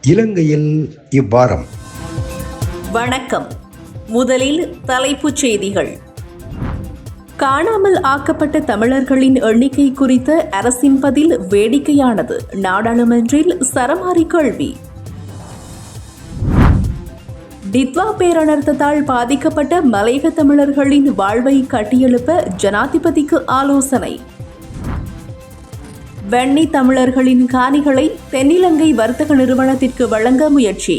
இலங்கையில் இவ்வாரம். வணக்கம். முதலில் தலைப்புச் செய்திகள். காணாமல் ஆக்கப்பட்ட தமிழர்களின் எண்ணிக்கை குறித்த அரசின் பதில் வேடிக்கையானது. நாடாளுமன்றில் சரமாரி கேள்வி. டித்வா பேரனர்த்தத்தால் பாதிக்கப்பட்ட மலையக தமிழர்களின் வாழ்வை கட்டியெழுப்ப ஜனாதிபதிக்கு ஆலோசனை. வன்னி தமிழர்களின் காணிகளை தென்னிலங்கை வர்த்தக நிறுவனத்திற்கு வழங்க முயற்சி.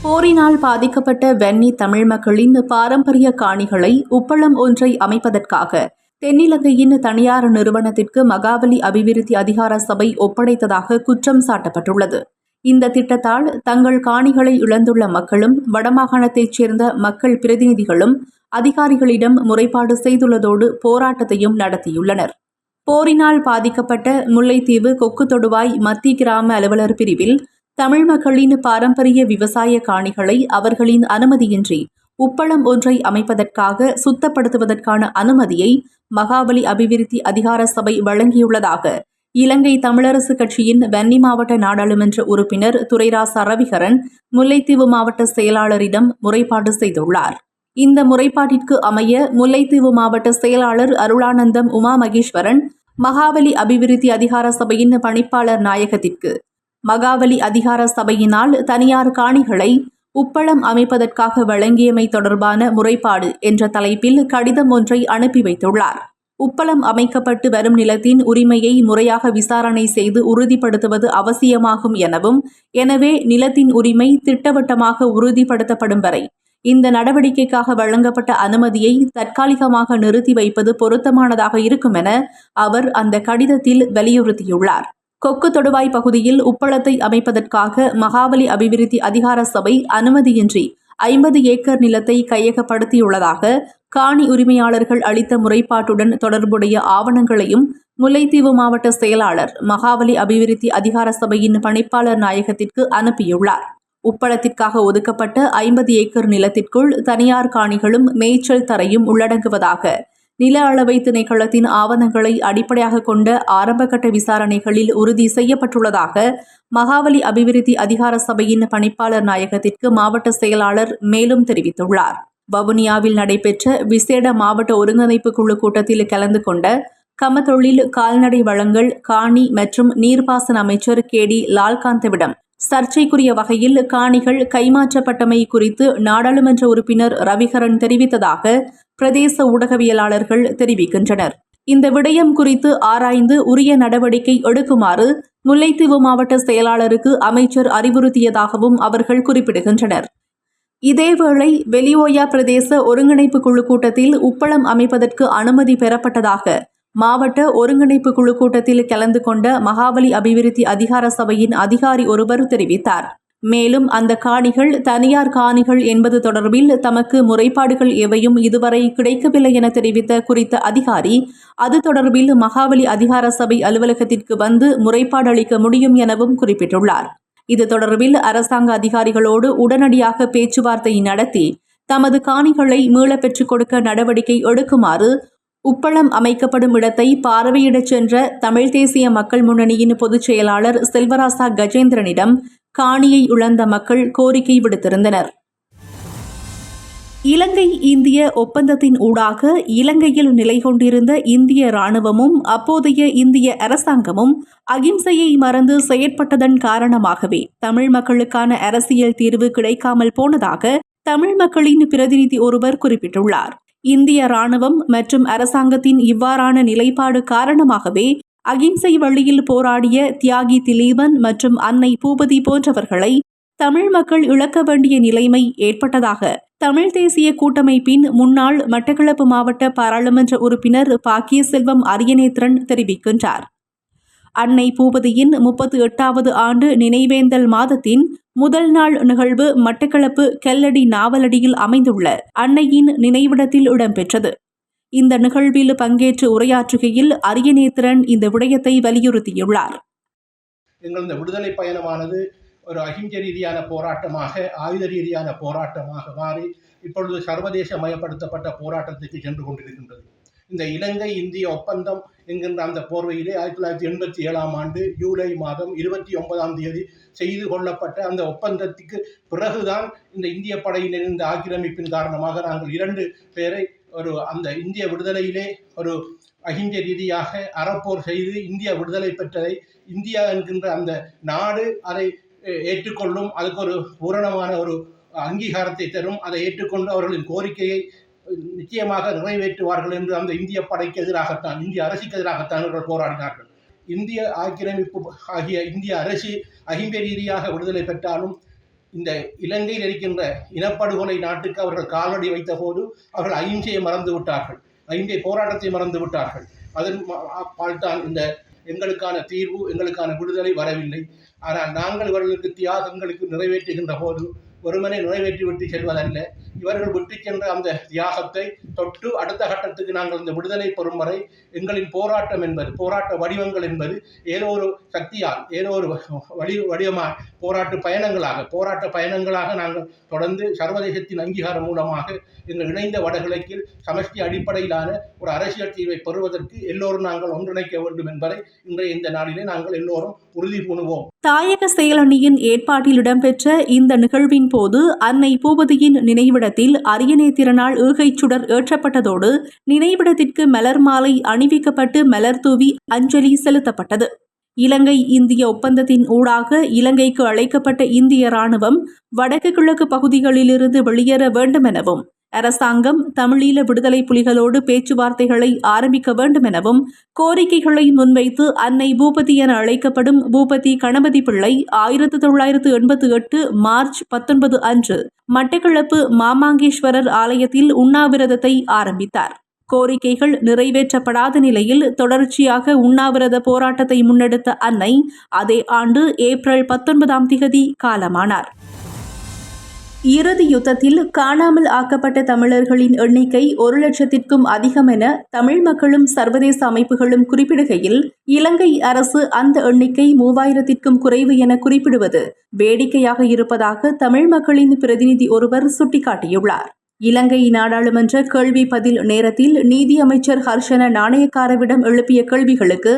போரினால் பாதிக்கப்பட்ட வன்னி தமிழ் மக்களின் பாரம்பரிய காணிகளை உப்பளம் ஒன்றை அமைப்பதற்காக தென்னிலங்கையின் தனியார் நிறுவனத்திற்கு மகாவலி அபிவிருத்தி அதிகார சபை ஒப்படைத்ததாக குற்றம் சாட்டப்பட்டுள்ளது. இந்த திட்டத்தால் தங்கள் காணிகளை இழந்துள்ள மக்களும் வடமாகாணத்தைச் சேர்ந்த மக்கள் பிரதிநிதிகளும் அதிகாரிகளிடம் முறைப்பாடு செய்துள்ளதோடு போராட்டத்தையும் நடத்தியுள்ளனர். போரினால் பாதிக்கப்பட்ட முல்லைத்தீவு கொக்கு தொடுவாய் மத்திய கிராம அலுவலர் பிரிவில் தமிழ் மக்களின் பாரம்பரிய விவசாய காணிகளை அவர்களின் அனுமதியின்றி உப்பளம் ஒன்றை அமைப்பதற்காக சுத்தப்படுத்துவதற்கான அனுமதியை மகாவலி அபிவிருத்தி அதிகார சபை வழங்கியுள்ளதாக இலங்கை தமிழரசு கட்சியின் வன்னி மாவட்ட நாடாளுமன்ற உறுப்பினர் துரைராசா ரவிகரன் முல்லைத்தீவு மாவட்ட செயலாளரிடம் முறைப்பாடு செய்துள்ளார். இந்த முறைப்பாட்டிற்கு அமைய முல்லைத்தீவு மாவட்ட செயலாளர் அருளானந்தம் உமா மகேஸ்வரன் மகாவலி அபிவிருத்தி அதிகார சபையின் பணிப்பாளர் நாயகத்திற்கு மகாவலி அதிகார சபையினால் தனியார் காணிகளை உப்பளம் அமைப்பதற்காக வழங்கியமை தொடர்பான முறைப்பாடு என்ற தலைப்பில் கடிதம் ஒன்றை அனுப்பி வைத்துள்ளார். உப்பளம் அமைக்கப்பட்டு வரும் நிலத்தின் உரிமையை முறையாக விசாரணை செய்து உறுதிப்படுத்துவது அவசியமாகும் எனவும், எனவே நிலத்தின் உரிமை திட்டவட்டமாக உறுதிப்படுத்தப்படும் வரை இந்த நடவடிக்கைக்காக வழங்கப்பட்ட அனுமதியை தற்காலிகமாக நிறுத்தி வைப்பது பொருத்தமானதாக இருக்கும் என அவர் அந்த கடிதத்தில் வலியுறுத்தியுள்ளார். கொக்கு தொடுவாய் பகுதியில் உப்பளத்தை அமைப்பதற்காக மகாவலி அபிவிருத்தி அதிகார சபை அனுமதியின்றி 50 ஏக்கர் நிலத்தை கையகப்படுத்தியுள்ளதாக காணி உரிமையாளர்கள் அளித்த முறைப்பாட்டுடன் தொடர்புடைய ஆவணங்களையும் முல்லைத்தீவு மாவட்ட செயலாளர் மகாவலி அபிவிருத்தி அதிகார சபையின் பணிப்பாளர் நாயகத்திற்கு அனுப்பியுள்ளார். உப்பளத்திற்காக ஒதுக்கப்பட்ட 50 ஏக்கர் நிலத்திற்குள் தனியார் காணிகளும் மேய்ச்சல் தரையும் உள்ளடங்குவதாக நில அளவை திணைக்களத்தின் ஆவணங்களை அடிப்படையாக கொண்ட ஆரம்பகட்ட விசாரணைகளில் உறுதி செய்யப்பட்டுள்ளதாக மகாவலி அபிவிருத்தி அதிகார சபையின் பணிப்பாளர் நாயகத்திற்கு மாவட்ட செயலாளர் மேலும் தெரிவித்துள்ளார். வவுனியாவில் நடைபெற்ற விசேட மாவட்ட ஒருங்கிணைப்பு குழு கூட்டத்தில் கலந்து கொண்ட கமத்தொழில், கால்நடை வளங்கள், காணி மற்றும் நீர்ப்பாசன அமைச்சர் கேடி லால்காந்தவிடம் சர்ச்சைக்குரிய வகையில் காணிகள் கைமாற்றப்பட்டமை குறித்து நாடாளுமன்ற உறுப்பினர் ரவிகரன் தெரிவித்ததாக பிரதேச ஊடகவியலாளர்கள் தெரிவிக்கின்றனர். இந்த விடயம் குறித்து ஆராய்ந்து உரிய நடவடிக்கை எடுக்குமாறு முல்லைத்தீவு மாவட்ட செயலாளருக்கு அமைச்சர் அறிவுறுத்தியதாகவும் அவர்கள் குறிப்பிடுகின்றனர். இதேவேளை வெளியோயா பிரதேச ஒருங்கிணைப்பு குழு கூட்டத்தில் உப்பளம் அமைப்பதற்கு அனுமதி பெறப்பட்டதாக மாவட்ட ஒருங்கிணைப்பு குழு கூட்டத்தில் கலந்து கொண்ட மகாவலி அபிவிருத்தி அதிகார சபையின் அதிகாரி ஒருவர் தெரிவித்தார். மேலும் அந்த காணிகள் தனியார் காணிகள் என்பது தொடர்பில் தமக்கு முறைப்பாடுகள் எவையும் இதுவரை கிடைக்கவில்லை என தெரிவித்த குறித்த அதிகாரி அது தொடர்பில் மகாவலி அதிகார சபை அலுவலகத்திற்கு வந்து முறைப்பாடு அளிக்க முடியும் எனவும் குறிப்பிட்டுள்ளார். இது தொடர்பில் அரசாங்க அதிகாரிகளோடு உடனடியாக பேச்சுவார்த்தை நடத்தி தமது காணிகளை மீளப் பெற்றுக் கொடுக்க நடவடிக்கை எடுக்குமாறு உப்பளம் அமைக்கப்படும் இடத்தை பார்வையிடச் சென்ற தமிழ் தேசிய மக்கள் முன்னணியின் பொதுச் செயலாளர் செல்வராசா கஜேந்திரனிடம் காணியை இழந்த மக்கள் கோரிக்கை விடுத்திருந்தனர். இலங்கை இந்திய ஒப்பந்தத்தின் ஊடாக இலங்கையில் நிலை கொண்டிருந்த இந்திய இராணுவமும் அப்போதைய இந்திய அரசாங்கமும் அகிம்சையை மறந்து செயற்பட்டதன் காரணமாகவே தமிழ் மக்களுக்கான அரசியல் தீர்வு கிடைக்காமல் போனதாக தமிழ் மக்களின் பிரதிநிதி ஒருவர் குறிப்பிட்டுள்ளார். இந்திய இராணுவம் மற்றும் அரசாங்கத்தின் இவ்வாறான நிலைப்பாடு காரணமாகவே அகிம்சை வழியில் போராடிய தியாகி திலீபன் மற்றும் அன்னை பூபதி போன்றவர்களை தமிழ் மக்கள் இழக்க வேண்டிய நிலைமை ஏற்பட்டதாக தமிழ் தேசிய கூட்டமைப்பின் முன்னாள் மட்டக்களப்பு மாவட்ட பாராளுமன்ற உறுப்பினர் பாக்கியசெல்வம் அரியநேத்திரன் தெரிவிக்கின்றார். அன்னை பூபதியின் 38வது ஆண்டு நினைவேந்தல் மாதத்தின் முதல் நாள் நிகழ்வு மட்டக்களப்பு கெல்லடி நாவலடியில் அமைந்துள்ள அன்னையின் நினைவிடத்தில் இடம்பெற்றது. இந்த நிகழ்வில் பங்கேற்று உரையாற்றுகையில் அரியநேத்திரன் இந்த விடயத்தை வலியுறுத்தியுள்ளார். எங்கள் இந்த விடுதலை பயணமானது ஒரு அகிம்சை ரீதியான போராட்டமாக, ஆயுத ரீதியான போராட்டமாக மாறி இப்பொழுது சர்வதேச மயப்படுத்தப்பட்ட போராட்டத்துக்கு சென்று கொண்டிருக்கின்றது. இந்த இலங்கை இந்திய ஒப்பந்தம் என்கின்ற அந்த போர்வையிலே 1987 ஆண்டு ஜூலை மாதம் 29 செய்து கொள்ளப்பட்ட அந்த ஒப்பந்தத்துக்கு பிறகுதான் இந்த இந்திய படையினர் இந்த ஆக்கிரமிப்பின் காரணமாக நாங்கள் 2 பேரை அந்த இந்திய விடுதலையிலே ஒரு அகிம்சை ரீதியாக அறப்போர் செய்து இந்தியா விடுதலை பெற்றதை இந்தியா என்கின்ற அந்த நாடு அதை ஏற்றுக்கொள்ளும், அதுக்கு ஒரு பூரணமான ஒரு அங்கீகாரத்தை தரும், அதை ஏற்றுக்கொண்டு அவர்களின் கோரிக்கையை நிச்சயமாக நிறைவேற்றுவார்கள் என்று அந்த இந்திய படைக்கு எதிராகத்தான், இந்திய அரசுக்கு எதிராகத்தான் அவர்கள் போராடினார்கள். இந்திய ஆக்கிரமிப்பு ஆகிய இந்திய அரசு அகிம்சை ரீதியாக விடுதலை பெற்றாலும் இந்த இலங்கையில் இருக்கின்ற இனப்படுகொலை நாட்டுக்கு அவர்கள் காலடி வைத்த போது அவர்கள் அகிம்சையை மறந்து விட்டார்கள், அகிம்சை போராட்டத்தை மறந்து விட்டார்கள். அதன் பால்தான் இந்த எங்களுக்கான தீர்வு, எங்களுக்கான விடுதலை வரவில்லை. ஆனால் நாங்கள் இவர்களுக்கு தியாகங்களுக்கு நிறைவேற்றுகின்ற போது ஒருமனை நிறைவேற்றிவிட்டு செல்வதல்ல, இவர்கள் விட்டு சென்ற அந்த தியாகத்தை தொட்டு அடுத்த கட்டத்துக்கு நாங்கள் இந்த விடுதலை பெறும் வரை எங்களின் போராட்டம் என்பது, போராட்ட வடிவங்கள் என்பது ஏதோ ஒரு சக்தியால், ஏதோ ஒரு வடிவமாக போராட்ட பயணங்களாக நாங்கள் தொடர்ந்து சர்வதேசத்தின் அங்கீகாரம் மூலமாக எங்கள் இணைந்த வடகிழக்கில் சமஷ்டி அடிப்படையிலான ஒரு அரசியல் தீர்வை பெறுவதற்கு எல்லோரும் நாங்கள் ஒன்றிணைக்க வேண்டும் என்பதை இன்றைய இந்த நாளிலே நாங்கள் எல்லோரும் உறுதி பூணுவோம். தாயக செயலணியின் ஏற்பாட்டில் இடம்பெற்ற இந்த நிகழ்வின் போது அன்னை பூபதியின் நினைவிடத்தில் அரியணை திருநாள் ஈகைச் சுடர் ஏற்றப்பட்டதோடு நினைவிடத்திற்கு மலர் மாலை அணிவிக்கப்பட்டு மலர் தூவி அஞ்சலி செலுத்தப்பட்டது. இலங்கை இந்திய ஒப்பந்தத்தின் ஊடாக இலங்கைக்கு அழைக்கப்பட்ட இந்திய ராணுவம் வடக்கு கிழக்கு பகுதிகளிலிருந்து வெளியேற வேண்டும் எனவும் அரசாங்கம் தமிழீழ விடுதலை புலிகளோடு பேச்சுவார்த்தைகளை ஆரம்பிக்க வேண்டும் எனவும் கோரிக்கைகளை முன்வைத்து அன்னை பூபதி என அழைக்கப்படும் பூபதி கணபதி பிள்ளை 1988 மார்ச் 19 அன்று மட்டக்களப்பு மாமாங்கேஸ்வரர் ஆலயத்தில் உண்ணாவிரதத்தை ஆரம்பித்தார். கோரிக்கைகள் நிறைவேற்றப்படாத நிலையில் தொடர்ச்சியாக உண்ணாவிரத போராட்டத்தை முன்னெடுத்த அன்னை அதே ஆண்டு ஏப்ரல் 19 காலமானார். இறுதி யுத்தத்தில் காணாமல் ஆக்கப்பட்ட தமிழர்களின் எண்ணிக்கை 1,00,000க்கும் அதிகம் என தமிழ் மக்களும் சர்வதேச அமைப்புகளும் குறிப்பிடுகையில் இலங்கை அரசு அந்த எண்ணிக்கை 3,000க்கும் குறைவு என குறிப்பிடுவது வேடிக்கையாக இருப்பதாக தமிழ் மக்களின் பிரதிநிதி ஒருவர் சுட்டிக்காட்டியுள்ளார். இலங்கை நாடாளுமன்ற கேள்வி பதில் நேரத்தில் நீதி அமைச்சர் ஹர்ஷன நாணயக்காரவிடம் எழுப்பிய கேள்விகளுக்கு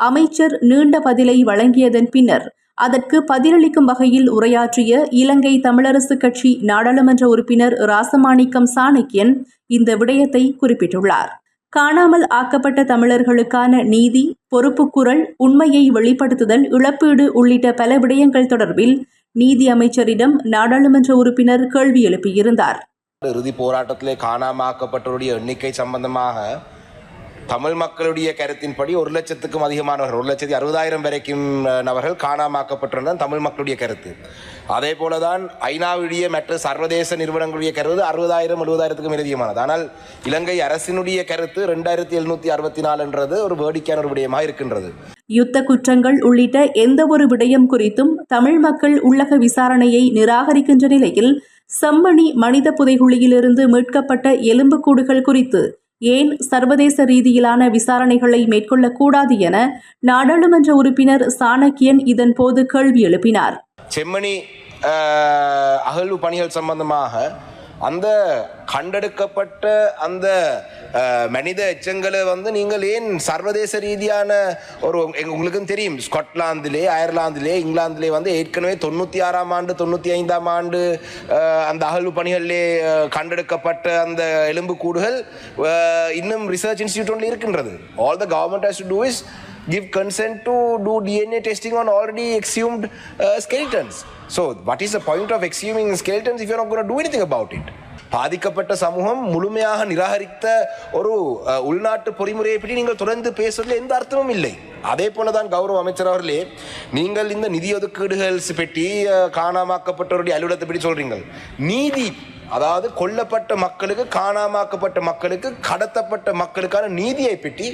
அமைச்சர் நீண்ட பதிலை வழங்கியதன் பின்னர் அதற்கு பதிலளிக்கும் வகையில் உரையாற்றிய இலங்கை தமிழரசு கட்சி நாடாளுமன்ற உறுப்பினர் ராசமாணிக்கம் சாணக்கியன் இந்த விடயத்தை குறிப்பிட்டுள்ளார். காணாமல் ஆக்கப்பட்ட தமிழர்களுக்கான நீதி, பொறுப்புக்குரல், உண்மையை வெளிப்படுத்துதல், இழப்பீடு உள்ளிட்ட பல விடயங்கள் தொடர்பில் நீதி அமைச்சரிடம் நாடாளுமன்ற உறுப்பினர் கேள்வி எழுப்பியிருந்தார். இறுதி போராட்டத்திலே காணாமாக்கப்பட்டவருடைய எண்ணிக்கை சம்பந்தமாக தமிழ் மக்களுடைய கருத்தின்படி 1,00,000க்கும் அதிகமானவர்கள் 1,60,000 வரைக்கும் நபர்கள் காணாமாக்கப்பட்டுள்ளனர் தமிழ் மக்களுடைய கருத்து. அதே போலதான் ஐநாவுடைய மற்ற சர்வதேச நிறுவனங்களுடைய கருத்து 60,000 70,000க்கும் அதிகமானது. ஆனால் இலங்கை அரசினுடைய கருத்து 2,764 என்றது ஒரு வேடிக்கையான ஒரு விடயமாக இருக்கின்றது. யுத்த குற்றங்கள் உள்ளிட்ட எந்த ஒரு விடயம் குறித்தும் தமிழ் மக்கள் உள்ளக விசாரணையை நிராகரிக்கின்ற நிலையில் செம்மணி மனித புதைகுழியிலிருந்து மீட்கப்பட்ட எலும்புக்கூடுகள் குறித்து ஏன் சர்வதேச ரீதியிலான விசாரணைகளை மேற்கொள்ளக்கூடாது என நாடாளுமன்ற உறுப்பினர் சாணக்கியன் இதன் போது கேள்வி எழுப்பினார். செம்மணி அகழ்வு பணிகள் சம்பந்தமாக அந்த கண்டெடுக்கப்பட்ட அந்த மனித எச்சங்களை நீங்கள் ஏன் சர்வதேச ரீதியான ஒரு உங்களுக்கும் தெரியும், ஸ்காட்லாந்திலே, அயர்லாந்திலே, இங்கிலாந்திலே ஏற்கனவே 96ஆம் ஆண்டு 95ஆம் ஆண்டு அந்த அகழ்வு பணிகளிலே கண்டெடுக்கப்பட்ட அந்த எலும்புக்கூடுகள் இன்னும் ரிசர்ச் இன்ஸ்டிடியூட் இருக்கின்றது. All the government has to do is give consent to do DNA testing on already exhumed skeletons. So what is the point of exhuming skeletons if you're not going to do anything about it? பாதிக்கப்பட்ட சமூகம் முழுமையாக நிராகரித்த ஒரு உள்நாட்டு பொறிமுறையை பற்றி நீங்கள் தொடர்ந்து பேசுவதில் எந்த அர்த்தமும் இல்லை. அதே போலதான் கௌரவ அமைச்சர் அவர்களே, நீங்கள் இந்த நிதி ஒதுக்கீடுகள் பற்றி காணாமாக்கப்பட்டவருடைய அலுவலகத்தை பற்றி சொல்றீங்க. நீதி, அதாவது கொல்லப்பட்ட மக்களுக்கு, காணாமாக்கப்பட்ட மக்களுக்கு, கடத்தப்பட்ட மக்களுக்கான நீதியை பற்றி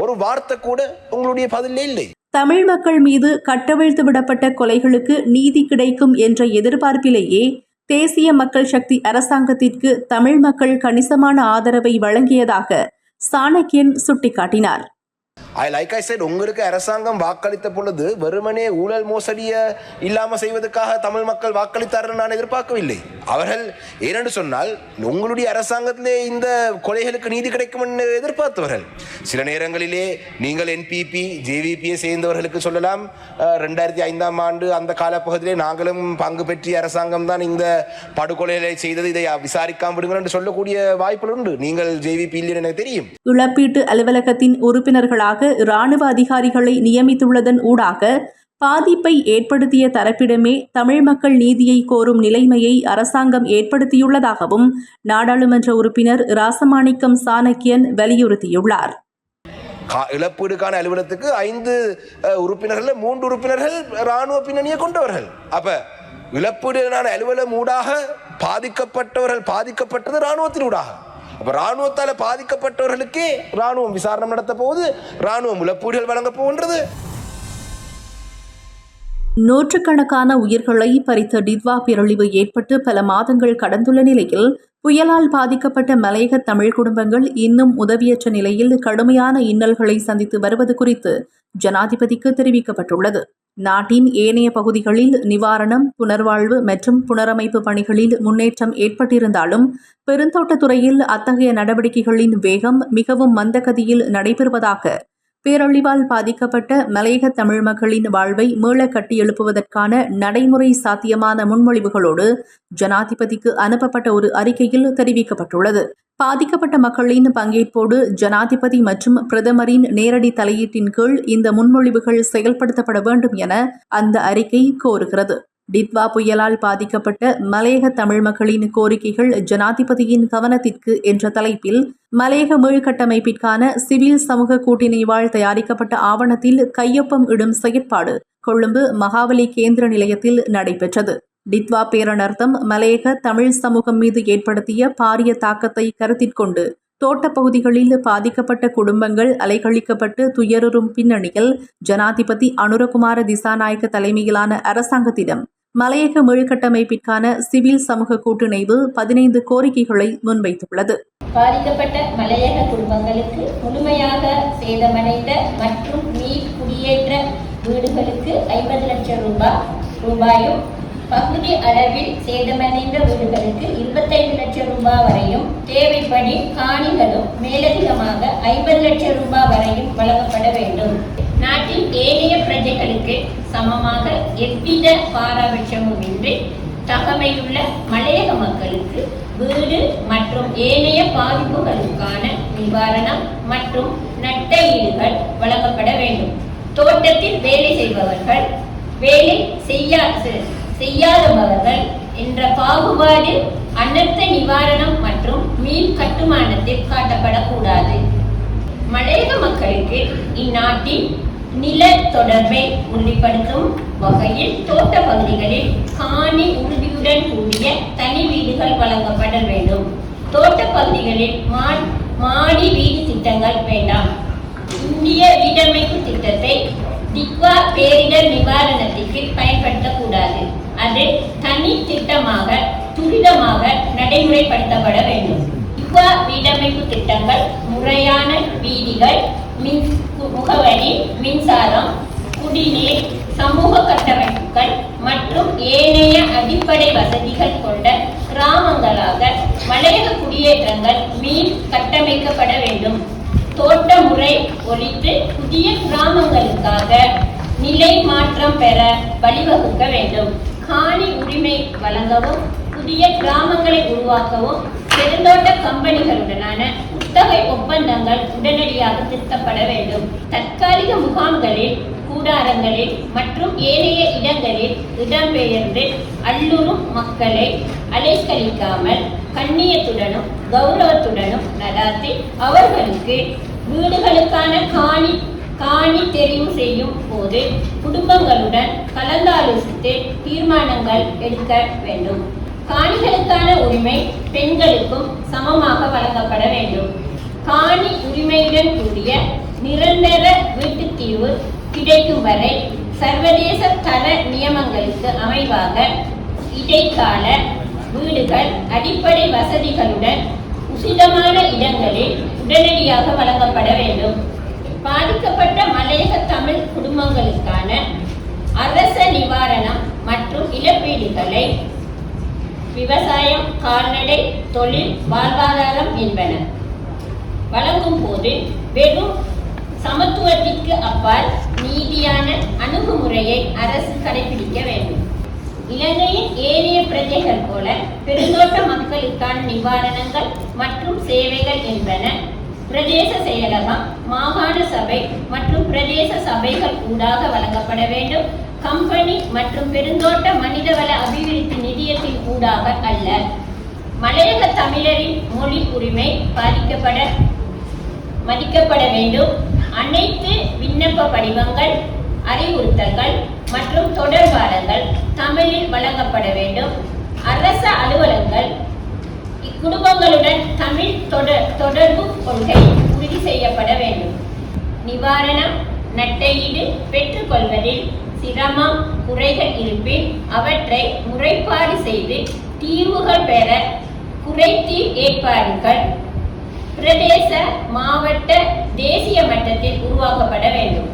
ஒரு வார்த்தை கூட உங்களுடைய பதிலே இல்லை. தமிழ் மக்கள் மீது கட்டவிழ்த்து விடப்பட்ட கொலைகளுக்கு நீதி கிடைக்கும் என்ற எதிர்பார்ப்பிலேயே தேசிய மக்கள் சக்தி அரசாங்கத்திற்கு தமிழ் மக்கள் கணிசமான ஆதரவை வழங்கியதாக சாணக்கியன் சுட்டிக்காட்டினார். லைக் ஐ செட், உங்களுக்கு அரசாங்கம் வாக்களித்த பொழுது வெறுமனே ஊழல் மோசடிய இல்லாமல் செய்வதற்காக தமிழ் மக்கள் வாக்களித்தார்கள் நான் எதிர்பார்க்கவில்லை. அவர்கள் ஏனென்று சொன்னால் உங்களுடைய அரசாங்கத்திலே இந்த கொலைகளுக்கு நீதி கிடைக்கும் என்று எதிர்பார்த்தவர்கள். சில நேரங்களிலே நீங்கள் என்பிபி ஜேவிபியை சேர்ந்தவர்களுக்கு சொல்லலாம், 2005ஆம் ஆண்டு அந்த காலப்பகுதியிலே நாங்களும் பங்கு பெற்றிய அரசாங்கம் தான் இந்த படுகொலைகளை செய்தது, இதை விசாரிக்காம விடுங்கள் என்று சொல்லக்கூடிய வாய்ப்புகள் உண்டு. நீங்கள் ஜேவிபி இல்லை எனக்கு தெரியும். இழப்பீட்டு அலுவலகத்தின் உறுப்பினர்களாக இராணுவ அதிகாரிகளை நியமித்துள்ளதன் ஊடாக பாதிப்பை ஏற்படுத்திய தரப்பிடமே தமிழ் மக்கள் நீதியை கோரும் நிலைமையை அரசாங்கம் ஏற்படுத்தியுள்ளதாகவும் நாடாளுமன்ற உறுப்பினர் ராசமாணிக்கம் சாணக்கியன் வலியுறுத்தியுள்ளார். இழப்பீடுக்கான அலுவலகத்துக்கு 5 உறுப்பினர்கள் 3 உறுப்பினர்கள் இராணுவ பின்னணியை கொண்டவர்கள். அப்ப இழப்பீடுக்கான அலுவலகம் ஊடாக பாதிக்கப்பட்டது இராணுவத்தின் ஊடாக. அப்ப இராணுவத்தால பாதிக்கப்பட்டவர்களுக்கே இராணுவம் விசாரணை நடத்த போகுது, இராணுவம் இழப்பீடுகள் வழங்க போகின்றது. நூற்றுக்கணக்கான உயிர்களை பறித்த டிட்வா பேரழிவு ஏற்பட்டு பல மாதங்கள் கடந்துள்ள நிலையில் புயலால் பாதிக்கப்பட்ட மலையக தமிழ் குடும்பங்கள் இன்னும் உதவியற்ற நிலையில் கடுமையான இன்னல்களை சந்தித்து வருவது குறித்து ஜனாதிபதிக்கு தெரிவிக்கப்பட்டுள்ளது. நாட்டின் ஏனைய பகுதிகளில் நிவாரணம், புனர்வாழ்வு மற்றும் புனரமைப்பு பணிகளில் முன்னேற்றம் ஏற்பட்டிருந்தாலும் பெருந்தோட்டத்துறையில் அத்தகைய நடவடிக்கைகளின் வேகம் மிகவும் மந்தகதியில் நடைபெறுவதாக பேரழிவால் பாதிக்கப்பட்ட மலையக தமிழ் மக்களின் வாழ்வை மீள கட்டியெழுப்புவதற்கான நடைமுறை சாத்தியமான முன்மொழிவுகளோடு ஜனாதிபதிக்கு அனுப்பப்பட்ட ஒரு அறிக்கையில் தெரிவிக்கப்பட்டுள்ளது. பாதிக்கப்பட்ட மக்களின் பங்கேற்போடு ஜனாதிபதி மற்றும் பிரதமரின் நேரடி தலையீட்டின் கீழ் இந்த முன்மொழிவுகள் செயல்படுத்தப்பட வேண்டும் என அந்த அறிக்கை கோருகிறது. டிட்வா புயலால் பாதிக்கப்பட்ட மலையக தமிழ் மக்களின் கோரிக்கைகள் ஜனாதிபதியின் கவனத்திற்கு என்ற தலைப்பில் மலையக மீள்கட்டமைப்பிற்கான சிவில் சமூக கூட்டிணைவால் தயாரிக்கப்பட்ட ஆவணத்தில் கையொப்பம் இடும் செயற்பாடு கொழும்பு மகாவலி கேந்திர நிலையத்தில் நடைபெற்றது. டிட்வா பேரணர்த்தம் மலையக தமிழ் சமூகம் மீது ஏற்படுத்திய பாரிய தாக்கத்தை கருத்திற்கொண்டு தோட்டப்பகுதிகளில் பாதிக்கப்பட்ட குடும்பங்கள் அலைக்கழிக்கப்பட்டு துயருறும் பின்னணியில் ஜனாதிபதி அனுரகுமார திசாநாயக்க தலைமையிலான அரசாங்கத்திடம் மலையக மீள்கட்டமைப்பிற்கான சிவில் சமூக கூட்டிணைவு 15 கோரிக்கைகளை முன்வைத்துள்ளது. பாதிக்கப்பட்ட மலையக குடும்பங்களுக்கு முழுமையாக சேதமடைந்த மற்றும் மீள் குடியேற்ற வீடுகளுக்கு 50 லட்சம் ரூபாயும், பகுதி அளவில் சேதமடைந்த வீடுகளுக்கு 25 லட்சம் ரூபாய் வரையும், தேவைப்படி காணிகளும் மேலதிகமாக 50 லட்சம் ரூபாய் வரையும் வழங்கப்பட வேண்டும். நாட்டின் ஏனைய பிரஜைகளுக்கு சமமாக எவ்வித பாரபட்சமுமின்றி தகமையுள்ள மலையக மக்களுக்கு வீடு மற்றும் ஏனைய பாதிப்புகளுக்கான நிவாரணம் மற்றும் நட்டஈடுகள் வழங்கப்பட வேண்டும். தோட்டத்தில் வேலை செய்பவர்கள், வேலை செய்யாதவர்கள் என்ற பாகுபாடு அனர்த்த நிவாரணம் மற்றும் மீள் கட்டுமானத்தில் காட்டப்படக்கூடாது. மலையக மக்களுக்கு இந்நாட்டின் நில தொடர்பை உறுதிப்படுத்தும் வகையில் தோட்ட பகுதிகளில் காணி உறுதியுடன் கூடிய தனி வீடுகள் வழங்கப்பட வேண்டும். தோட்ட பகுதிகளில் மாடி வீடு திட்டங்கள் வேண்டாம். இந்திய வீடமைப்பு திட்டத்தை டிட்வா பேரிடர் நிவாரணத்திற்கு பயன்படுத்தக்கூடாது. அது தனி திட்டமாக துரிதமாக நடைமுறைப்படுத்தப்பட வேண்டும். டிட்வா வீடமைப்பு திட்டங்கள் முறையான வீதிகள், முகவரி, மின்சாரம், குடிநீர், சமூக கட்டமைப்புகள் மற்றும் ஏனைய அடிப்படை வசதிகள் கொண்ட கிராமங்களாக மலையக குடியேற்றங்கள் மீள் கட்டமைக்கப்பட வேண்டும். தோட்ட முறை ஒழித்து புதிய கிராமங்களுக்காக நிலை மாற்றம் பெற வழிவகுக்க வேண்டும். காணி உரிமை வழங்கவும் புதிய கிராமங்களை உருவாக்கவும் பெருந்தோட்ட கம்பெனிகளுடனான குத்தகை ஒப்பந்தங்கள் உடனடியாக திருத்தப்பட வேண்டும். தற்காலிக முகாம்களில், கூடாரங்களில் மற்றும் ஏனைய இடங்களில் இடம்பெயர்ந்து அல்லுறும் மக்களை அலைக்கழிக்காமல் கண்ணியத்துடனும் கௌரவத்துடனும் நடாத்தி அவர்களுக்கு வீடுகளுக்கான காணி தெரிவு செய்யும் போது குடும்பங்களுடன் கலந்தாலோசித்து தீர்மானங்கள் எடுக்க வேண்டும். காணிகளுக்கான உரிமை பெண்களுக்கும் சமமாக வழங்கப்பட வேண்டும். காணி உரிமையுடன் கூடிய நிரந்தர வீட்டுத் தீர்வு கிடைக்கும் வரை சர்வதேச தர நியமங்களுக்கு அமைவாக இடைக்கால வீடுகள் அடிப்படை வசதிகளுடன் உசிதமான இடங்களில் உடனடியாக வழங்கப்பட வேண்டும். பாதிக்கப்பட்ட மலையக தமிழ் குடும்பங்களுக்கான அரச நிவாரணம் மற்றும் இழப்பீடுகளை விவசாயம், கால்நடை, தொழில், வாழ்வாதாரம் என்பன வழங்கும் போது வெறும் சமத்துவத்திற்கு அப்பால் நீதியான அணுகுமுறையை அரசு கடைபிடிக்க வேண்டும். இலங்கையின் ஏனைய பிரஜைகள் போல பெருந்தோட்ட மக்களுக்கான நிவாரணங்கள் மற்றும் சேவைகள் என்பன பிரதேச செயலகம், மாகாண சபை மற்றும் பிரதேச சபைகள் ஊடாக வழங்கப்பட வேண்டும். கம்பெனி மற்றும் பெருந்தோட்ட மனிதவள அபிவிருத்தி நிதியத்தின் ஊடாக அல்ல. மலையக தமிழரின் மொழி உரிமை மதிக்கப்பட வேண்டும். அனைத்து விண்ணப்ப படிவங்கள், அறிவுறுத்தல்கள் மற்றும் தொடர்பாடல்கள் தமிழில் வழங்கப்பட வேண்டும். அரச அலுவலகங்கள் இக்குடும்பங்களுடன் தமிழ் தொடர்பு கொள்கை உறுதி செய்யப்பட வேண்டும். நிவாரணம், நட்டையீடு பெற்றுக்கொள்வதில் சிரமம், குறைகள் இருப்பின் அவற்றை முறைப்பாடு செய்து தீர்வுகள் பெற குறைதீர் ஏற்பாடுகள் பிரதேச, மாவட்ட, தேசிய மட்டத்தில் உருவாக்கப்பட வேண்டும்.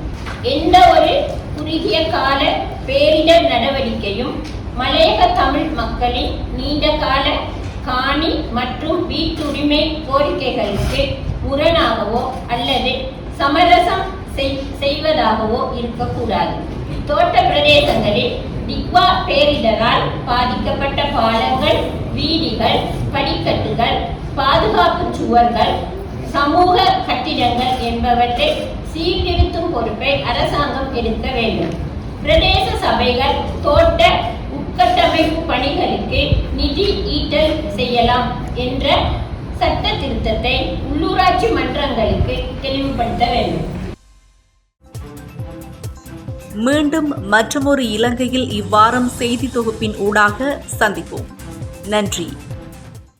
எந்த ஒரு குறுகிய கால பேரிடர் நடவடிக்கையும் மலையக தமிழ் மக்களின் நீண்ட கால காணி மற்றும் வீட்டுரிமை கோரிக்கைகளுக்கு முரணாகவோ அல்லது சமரசம் செய்வதாகவோ இருக்கக்கூடாது. தோட்ட பிரதேசங்களில் டிக்வா பேரிடரால் பாதிக்கப்பட்ட பாலங்கள், வீதிகள், படிக்கட்டுகள், பாதுகாப்பு சுவர்கள், சமூக கட்டிடங்கள் என்பவற்றை சீர்திருத்தும் பொறுப்பை அரசாங்கம் எடுக்க வேண்டும். பிரதேச சபைகள் தோட்ட உட்கட்டமைப்பு பணிகளுக்கு நிதி ஈட்டல் செய்யலாம் என்ற சட்ட திருத்தத்தை உள்ளூராட்சி மன்றங்களுக்கு தெளிவுபடுத்த வேண்டும். மீண்டும் மற்றொரு இலங்கையில் இவ்வாரம் செய்தி தொகுப்பின் ஊடாக சந்திப்போம். நன்றி.